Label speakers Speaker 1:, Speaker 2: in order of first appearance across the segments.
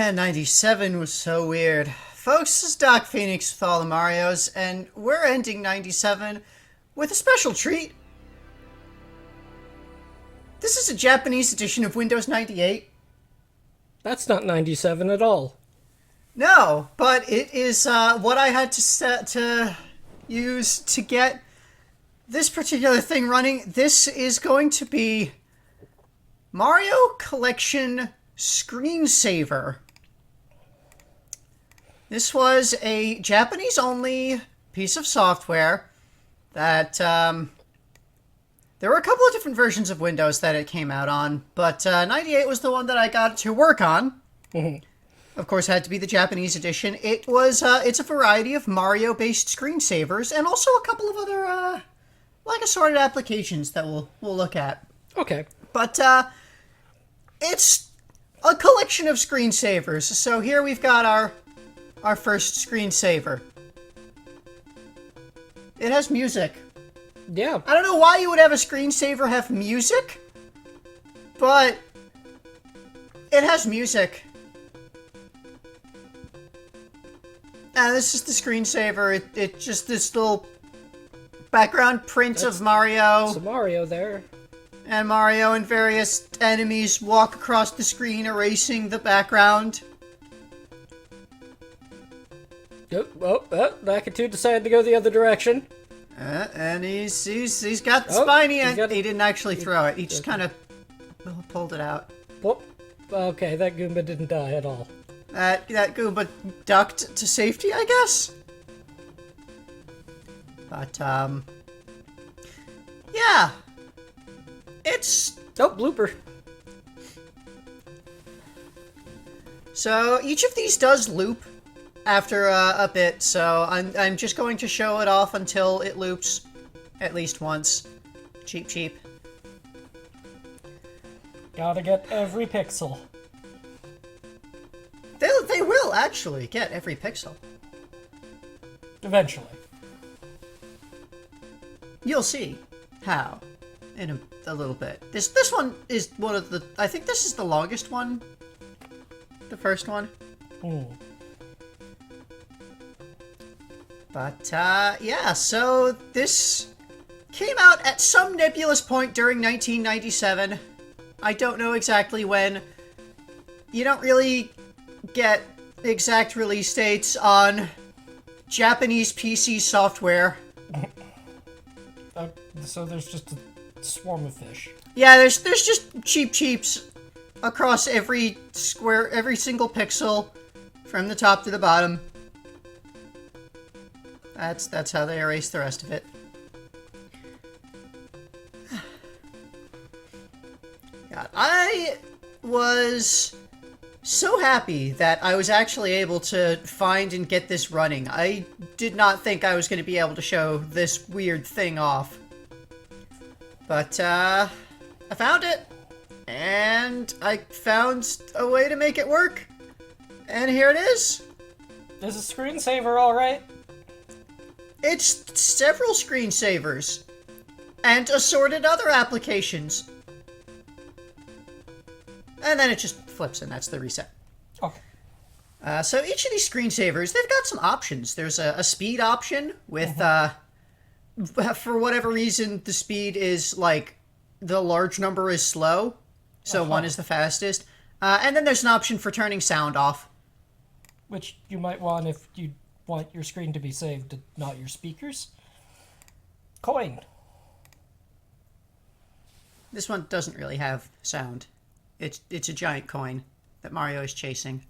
Speaker 1: Man, 97 was so weird. Folks, this is Doc Phoenix with all the Marios, and we're ending 97 with a special treat. This is a Japanese edition of Windows 98.
Speaker 2: That's not 97 at all.
Speaker 1: No, but it is what I had to use to get this particular thing running. This is going to be Mario Collection Screensaver. This was a Japanese-only piece of software that, there were a couple of different versions of Windows that it came out on, but 98 was the one that I got to work on. Of course, it had to be the Japanese edition. It was, it's a variety of Mario-based screensavers, and also a couple of other, like assorted applications that we'll look at.
Speaker 2: Okay.
Speaker 1: But, it's a collection of screensavers. So here we've got our first screensaver. It has music.
Speaker 2: Yeah.
Speaker 1: I don't know why you would have a screensaver have music, but it has music. And this is the screensaver. It's just this little background print of Mario.
Speaker 2: It's a Mario there.
Speaker 1: And Mario and various enemies walk across the screen, erasing the background.
Speaker 2: Oh, Lakitu decided to go the other direction.
Speaker 1: And he's got the spiny, and he didn't actually throw it. He just kind of pulled it out.
Speaker 2: Whoop. Okay, that Goomba didn't die at all.
Speaker 1: That Goomba ducked to safety, I guess? But, yeah. It's...
Speaker 2: Oh, blooper.
Speaker 1: So, each of these does loop after a bit, so I'm just going to show it off until it loops at least once. Cheap, cheap.
Speaker 2: Gotta get every pixel.
Speaker 1: They will actually get every pixel.
Speaker 2: Eventually.
Speaker 1: You'll see how in a little bit. This one is one of the... I think this is the longest one. The first one. But, yeah, so this came out at some nebulous point during 1997. I don't know exactly when. You don't really get exact release dates on Japanese PC software.
Speaker 2: So there's just a swarm of fish.
Speaker 1: Yeah, there's just cheaps across every single pixel from the top to the bottom. That's how they erase the rest of it. God, I was so happy that I was actually able to find and get this running. I did not think I was going to be able to show this weird thing off. But, I found it, and I found a way to make it work, and here it is.
Speaker 2: Is a screensaver alright?
Speaker 1: It's several screensavers, and assorted other applications. And then it just flips, and that's the reset.
Speaker 2: Okay.
Speaker 1: So each of these screensavers, they've got some options. There's a speed option with, for whatever reason, the speed is, like, the large number is slow, so 1 is the fastest. And then there's an option for turning sound off.
Speaker 2: Which you might want if you want your screen to be saved, not your speakers. Coin.
Speaker 1: This one doesn't really have sound. It's a giant coin that Mario is chasing.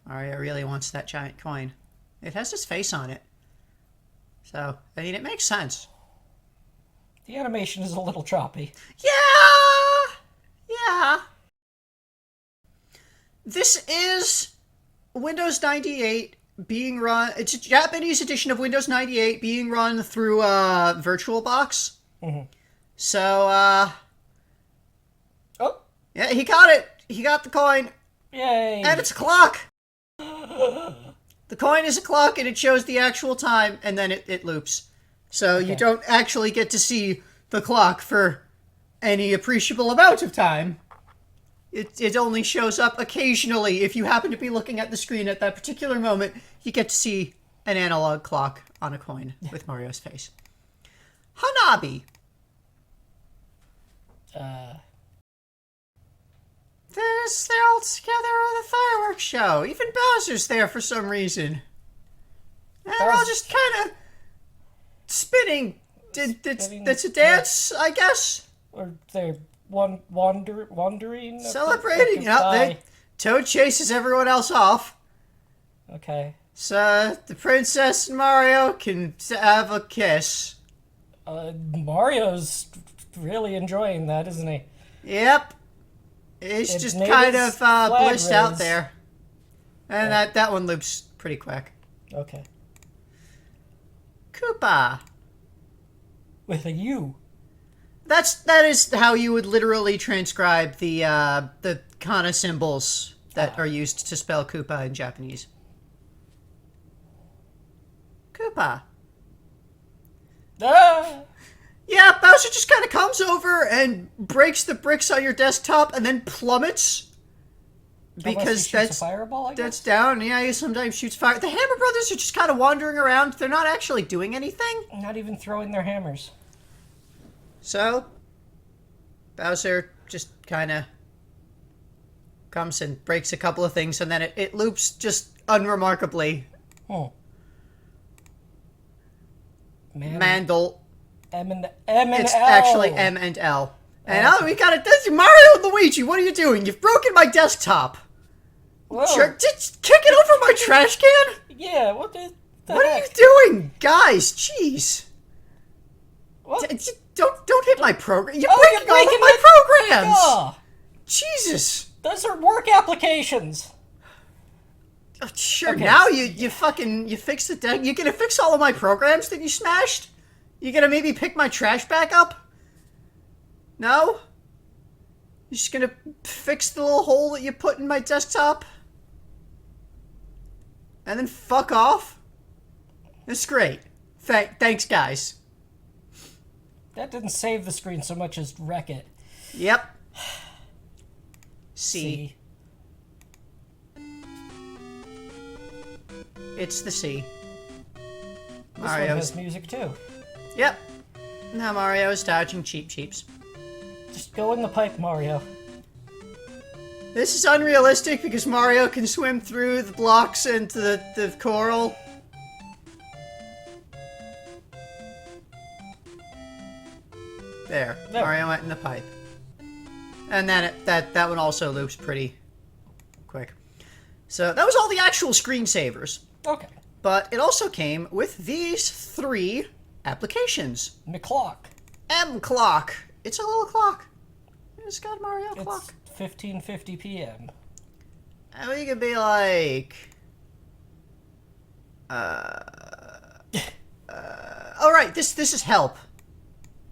Speaker 1: Mario really wants that giant coin. It has his face on it. So, I mean, it makes sense.
Speaker 2: The animation is a little choppy.
Speaker 1: Yeah! This is Windows 98 being run... It's a Japanese edition of Windows 98 being run through VirtualBox. So,
Speaker 2: Oh!
Speaker 1: yeah, he got it! He got the coin!
Speaker 2: Yay!
Speaker 1: And it's a clock! The coin is a clock, and it shows the actual time, and then it loops. So you don't actually get to see the clock for any appreciable amount of time. It only shows up occasionally. If you happen to be looking at the screen at that particular moment, you get to see an analog clock on a coin with Mario's face. Hanabi. They're all together at the fireworks show. Even Bowser's there for some reason. And they're all just kind of spinning. It's a dance, I guess.
Speaker 2: Or they're wandering?
Speaker 1: Celebrating. Yep, Toad chases everyone else off.
Speaker 2: Okay.
Speaker 1: So the princess and Mario can have a kiss.
Speaker 2: Mario's really enjoying that, isn't he?
Speaker 1: Yep. He's
Speaker 2: It's
Speaker 1: just
Speaker 2: made
Speaker 1: kind
Speaker 2: his
Speaker 1: of
Speaker 2: flag
Speaker 1: blissed out
Speaker 2: raise.
Speaker 1: there. And that one loops pretty quick.
Speaker 2: Okay.
Speaker 1: Koopa.
Speaker 2: With a U.
Speaker 1: That is how you would literally transcribe the kana symbols that are used to spell Koopa in Japanese. Koopa.
Speaker 2: Ah!
Speaker 1: Yeah, Bowser just kind of comes over and breaks the bricks on your desktop and then plummets. Because
Speaker 2: Unless he shoots a fireball, I guess?
Speaker 1: that's down. Yeah, he sometimes shoots fire. The Hammer Brothers are just kind of wandering around. They're not actually doing anything.
Speaker 2: Not even throwing their hammers.
Speaker 1: So, Bowser just kind of comes and breaks a couple of things, and then it loops just unremarkably.
Speaker 2: Oh.
Speaker 1: MandL.
Speaker 2: M and L.
Speaker 1: It's actually M and L. And we got it. This Mario and Luigi. What are you doing? You've broken my desktop.
Speaker 2: Whoa.
Speaker 1: Sure, just kick it over my trash can.
Speaker 2: Yeah, what the
Speaker 1: What
Speaker 2: heck?
Speaker 1: are you doing, guys? Jeez.
Speaker 2: What?
Speaker 1: Don't hit my program. You're
Speaker 2: Oh,
Speaker 1: breaking
Speaker 2: you're
Speaker 1: all of
Speaker 2: breaking
Speaker 1: my programs.
Speaker 2: Oh,
Speaker 1: Jesus.
Speaker 2: those are work applications.
Speaker 1: Oh, sure.
Speaker 2: Okay.
Speaker 1: Now you fix the deck. You gonna fix all of my programs that you smashed? You gonna maybe pick my trash back up? No? You're just gonna fix the little hole that you put in my desktop? And then fuck off? That's great. Thanks, guys.
Speaker 2: That didn't save the screen so much as wreck it.
Speaker 1: Yep. C. It's the C.
Speaker 2: This one
Speaker 1: Mario's.
Speaker 2: has music too.
Speaker 1: Yep. Now Mario's dodging cheeps.
Speaker 2: Just go in the pipe, Mario.
Speaker 1: This is unrealistic because Mario can swim through the blocks into the coral. There. Mario went in the pipe. And then that one also loops pretty quick. So that was all the actual screensavers.
Speaker 2: Okay.
Speaker 1: But it also came with these 3 applications.
Speaker 2: Mclock.
Speaker 1: Mclock. It's a little clock. It's got a Mario clock.
Speaker 2: It's 15:50 p.m.
Speaker 1: And we could be like... oh, right. This is help.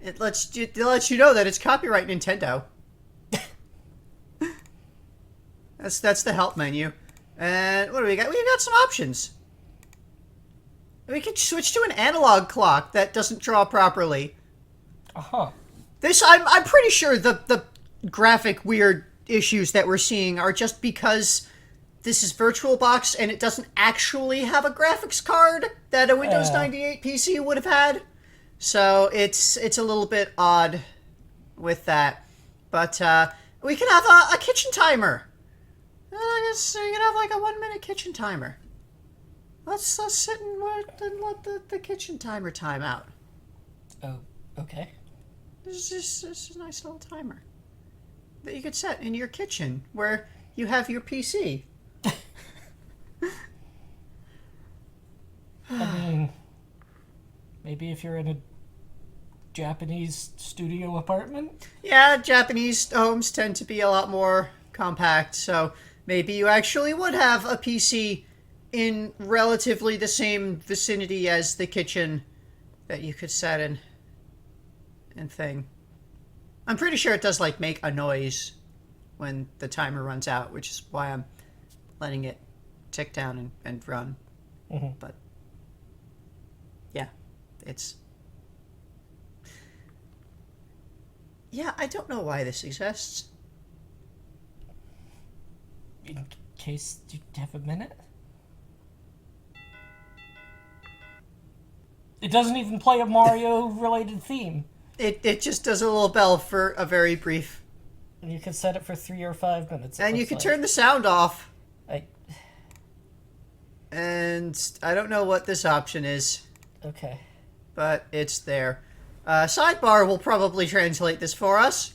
Speaker 1: It lets you know that it's copyright Nintendo. That's the help menu. And what do we got? We've got some options. We can switch to an analog clock that doesn't draw properly.
Speaker 2: Uh-huh.
Speaker 1: I'm pretty sure the graphic weird issues that we're seeing are just because this is VirtualBox and it doesn't actually have a graphics card that a Windows 98 PC would have had. So it's a little bit odd with that. But we can have a kitchen timer. I guess you can have like a 1-minute kitchen timer. Let's sit and let the kitchen timer time out.
Speaker 2: Oh, okay.
Speaker 1: This is a nice little timer that you could set in your kitchen where you have your PC.
Speaker 2: I mean, maybe if you're in a Japanese studio apartment?
Speaker 1: Yeah, Japanese homes tend to be a lot more compact, so maybe you actually would have a PC in relatively the same vicinity as the kitchen that you could set in and thing. I'm pretty sure it does like make a noise when the timer runs out, which is why I'm letting it tick down and run.
Speaker 2: Mm-hmm.
Speaker 1: But yeah, it's... Yeah, I don't know why this exists.
Speaker 2: in case you have a minute. It doesn't even play a Mario-related theme.
Speaker 1: It just does a little bell for a very brief.
Speaker 2: And you can set it for 3 or 5 minutes.
Speaker 1: And you can turn the sound off.
Speaker 2: I...
Speaker 1: And I don't know what this option is.
Speaker 2: Okay.
Speaker 1: But it's there. Sidebar will probably translate this for us.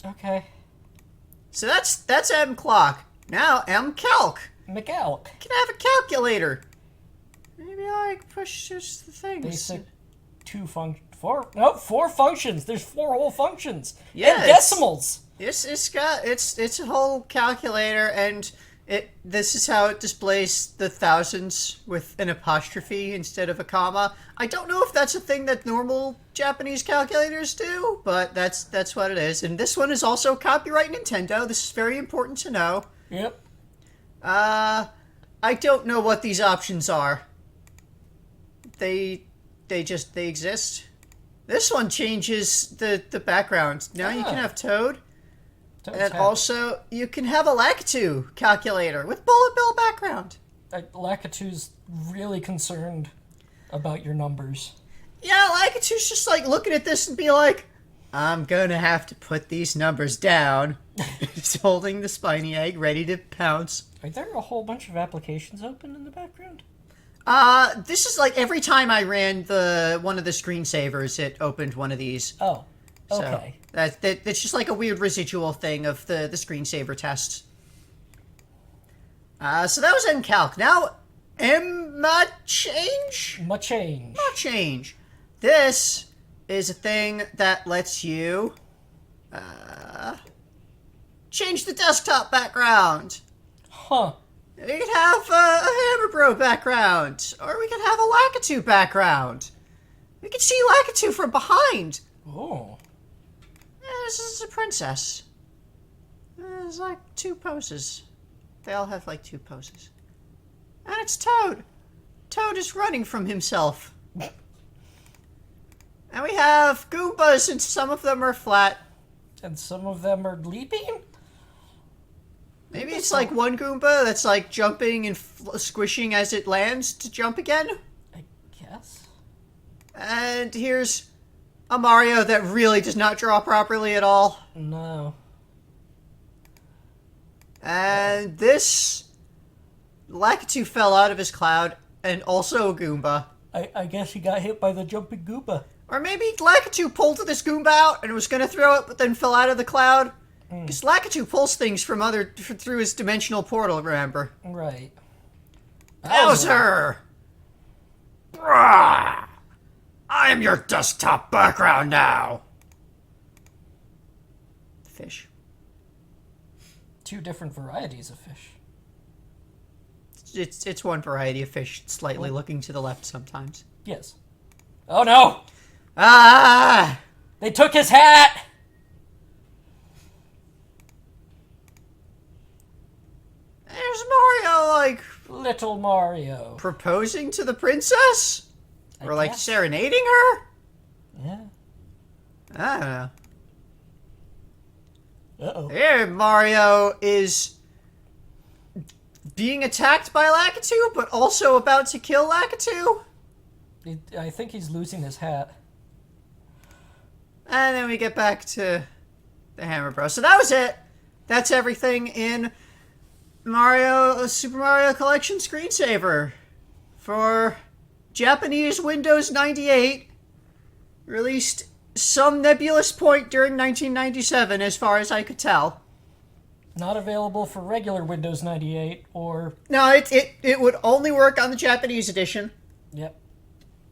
Speaker 2: Okay.
Speaker 1: So that's Mclock. Now Mcalc.
Speaker 2: Mcalc.
Speaker 1: Can have a calculator. Maybe I push just the things.
Speaker 2: Basic 4 functions. There's 4 whole functions.
Speaker 1: Yeah,
Speaker 2: and decimals.
Speaker 1: It's a whole calculator, and this is how it displays the thousands with an apostrophe instead of a comma. I don't know if that's a thing that normal Japanese calculators do, but that's what it is. And this one is also copyright Nintendo. This is very important to know.
Speaker 2: Yep.
Speaker 1: I don't know what these options are. They exist. This one changes the background. Now you can have Toad. And also, you can have a Lakitu calculator with bullet bill background.
Speaker 2: Lakitu's really concerned about your numbers.
Speaker 1: Yeah, Lakitu's just like looking at this and be like, I'm gonna have to put these numbers down. He's holding the spiny egg ready to pounce.
Speaker 2: Are there a whole bunch of applications open in the background?
Speaker 1: This is like every time I ran one of the screensavers, it opened one of these.
Speaker 2: Oh, okay.
Speaker 1: So that's just like a weird residual thing of the screensaver tests. So that was Mcalc. Now, Machange?
Speaker 2: Machange.
Speaker 1: Machange. This is a thing that lets you change the desktop background.
Speaker 2: Huh.
Speaker 1: We could have a Hammer Bro background, or we could have a Lakitu background. We could see Lakitu from behind.
Speaker 2: Oh.
Speaker 1: This is a princess. There's like 2 poses. They all have like 2 poses. And it's Toad. Toad is running from himself. And we have Goombas, and some of them are flat.
Speaker 2: And some of them are leaping?
Speaker 1: Maybe it's like one Goomba that's like jumping and squishing as it lands to jump again.
Speaker 2: I guess.
Speaker 1: And here's a Mario that really does not draw properly at all.
Speaker 2: No.
Speaker 1: And this Lakitu fell out of his cloud, and also a Goomba.
Speaker 2: I guess he got hit by the jumping Goomba.
Speaker 1: Or maybe Lakitu pulled this Goomba out and was going to throw it, but then fell out of the cloud. Because Lakitu pulls things from through his dimensional portal, remember?
Speaker 2: Right.
Speaker 1: Bowser! Brah! I am your desktop background now! Fish.
Speaker 2: 2 different varieties of fish.
Speaker 1: It's one variety of fish, slightly looking to the left sometimes.
Speaker 2: Yes. Oh no!
Speaker 1: Ah!
Speaker 2: They took his hat!
Speaker 1: There's Mario, like...
Speaker 2: Little Mario.
Speaker 1: proposing to the princess? Or, like,
Speaker 2: guess.
Speaker 1: serenading her?
Speaker 2: Yeah.
Speaker 1: I don't know.
Speaker 2: Uh-oh.
Speaker 1: Here, Mario is being attacked by Lakitu, but also about to kill Lakitu.
Speaker 2: I think he's losing his hat.
Speaker 1: And then we get back to the Hammer Bros. So that was it. That's everything in Super Mario Collection Screensaver for Japanese Windows 98, released some nebulous point during 1997, as far as I could tell.
Speaker 2: Not available for regular Windows 98 or...
Speaker 1: No, it would only work on the Japanese edition.
Speaker 2: Yep.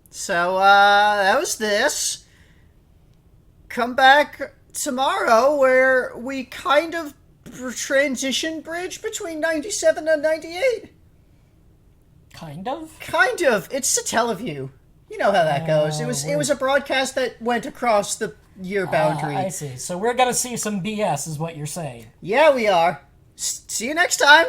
Speaker 1: So, that was this. Come back tomorrow where we kind of transition bridge between 97 and 98.
Speaker 2: Kind of?
Speaker 1: Kind of. It's a teleview. You know how that goes. It was a broadcast that went across the year boundary.
Speaker 2: I see. So we're gonna see some BS is what you're saying.
Speaker 1: Yeah, we are. See you next time.